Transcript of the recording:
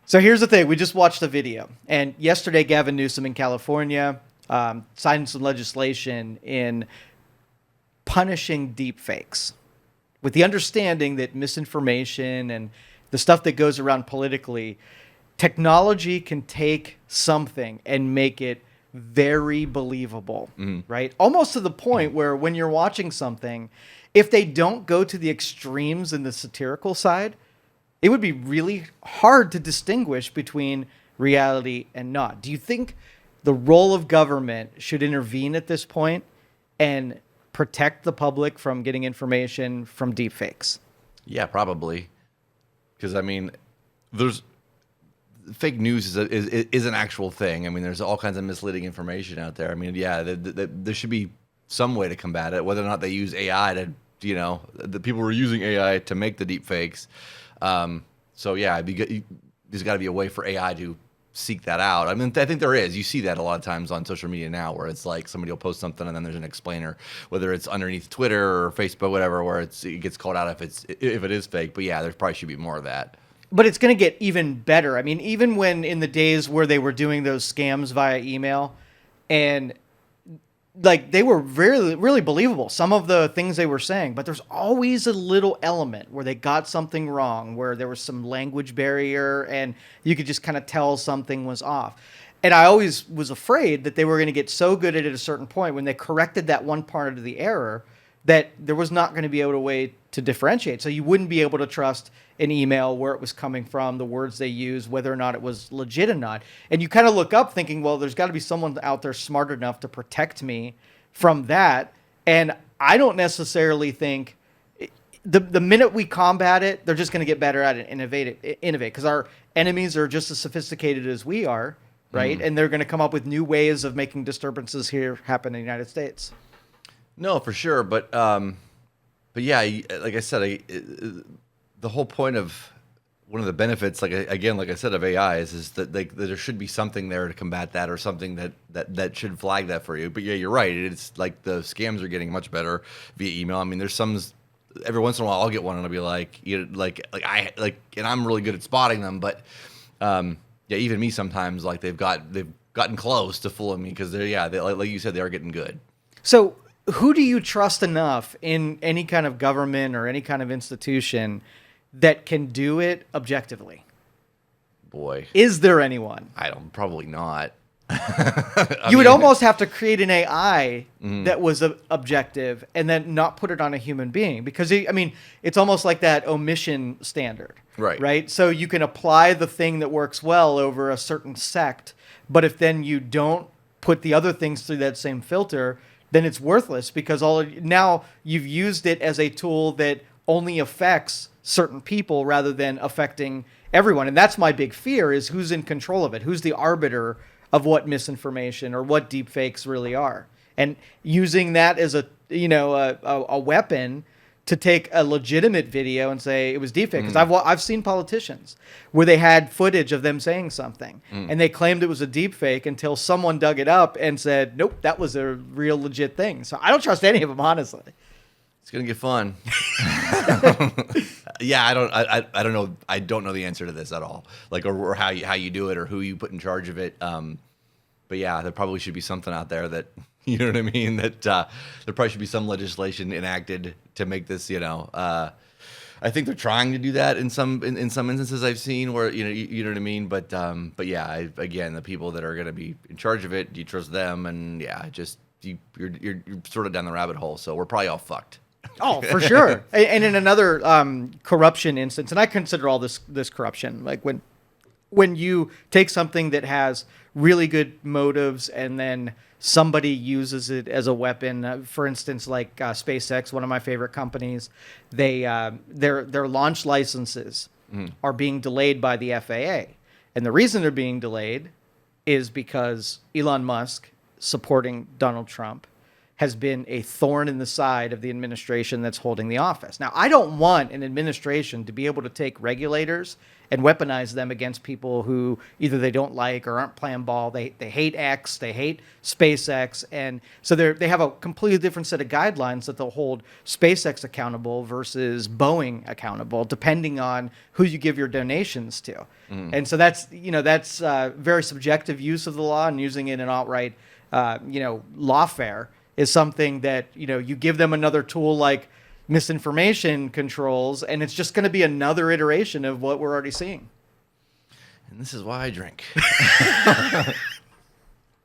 So here's the thing. We just watched the video. And yesterday, Gavin Newsom in California signed some legislation in punishing deepfakes with the understanding that misinformation and the stuff that goes around politically, technology can take something and make it very believable, right? Almost to the point where when you're watching something, if they don't go to the extremes in the satirical side, it would be really hard to distinguish between reality and not. Do you think the role of government should intervene at this point and protect the public from getting information from deepfakes? Yeah, probably. Because I mean, there's fake news is an actual thing. I mean, there's all kinds of misleading information out there. I mean, yeah, there should be some way to combat it. Whether or not they use AI to, the people who are using AI to make the deep fakes. So yeah, there's got to be a way for AI to seek that out. I mean, I think there is. You see that a lot of times on social media now, where it's like somebody will post something and then there's an explainer, whether it's underneath Twitter or Facebook, whatever, where it gets called out if it is fake. But yeah, there probably should be more of that. But it's going to get even better. I mean, even when in the days where they were doing those scams via email, and like they were really, really believable, some of the things they were saying, but there's always a little element where they got something wrong, where there was some language barrier and you could just kind of tell something was off. And I always was afraid that they were going to get so good at it at a certain point when they corrected that one part of the error that there was not going to be able to way to differentiate. So you wouldn't be able to trust an email, where it was coming from, the words they use, whether or not it was legit or not. And you kind of look up thinking, well, there's got to be someone out there smart enough to protect me from that. And I don't necessarily think the minute we combat it, they're just going to get better at it, innovate, because our enemies are just as sophisticated as we are, right? And they're going to come up with new ways of making disturbances here happen in the United States. No, for sure, but yeah, like I said, the whole point of one of the benefits, like I said, of AI is that there should be something there to combat that, or something that should flag that for you. But yeah, you're right. It's like the scams are getting much better via email. I mean, there's some every once in a while I'll get one and I'll be like, and I'm really good at spotting them, but yeah, even me sometimes, like they've gotten close to fooling me because they like you said, they are getting good. So who do you trust enough in any kind of government or any kind of institution that can do it objectively? Boy. Is there anyone? Probably not. You would almost have to create an AI that was objective and then not put it on a human being, because it's almost like that omission standard, right? So you can apply the thing that works well over a certain sect, but if then you don't put the other things through that same filter, then it's worthless, because now you've used it as a tool that only affects certain people rather than affecting everyone. And that's my big fear, is who's in control of it? Who's the arbiter of what misinformation or what deepfakes really are? And using that as a weapon to take a legitimate video and say it was deepfake. Because I've seen politicians where they had footage of them saying something and they claimed it was a deepfake until someone dug it up and said, nope, that was a real legit thing. So I don't trust any of them, honestly. It's gonna get fun. Yeah, I don't know. I don't know the answer to this at all. Like, or how you do it, or who you put in charge of it. But yeah, there probably should be something out there that, you know what I mean. That there probably should be some legislation enacted to make this. I think they're trying to do that in some instances I've seen where you know what I mean. But yeah, again, the people that are going to be in charge of it, do you trust them? And yeah, just you're sort of down the rabbit hole. So we're probably all fucked. Oh, for sure. And in another corruption instance, and I consider all this corruption, like when you take something that has really good motives and then somebody uses it as a weapon. For instance, like SpaceX, one of my favorite companies, their launch licenses are being delayed by the FAA. And the reason they're being delayed is because Elon Musk, supporting Donald Trump, has been a thorn in the side of the administration that's holding the office. Now, I don't want an administration to be able to take regulators and weaponize them against people who either they don't like or aren't playing ball. They hate X, they hate SpaceX, and so they have a completely different set of guidelines that they'll hold SpaceX accountable versus Boeing accountable, depending on who you give your donations to. And so that's very subjective use of the law, and using it in outright lawfare is something that, you give them another tool like misinformation controls, and it's just going to be another iteration of what we're already seeing. And this is why I drink.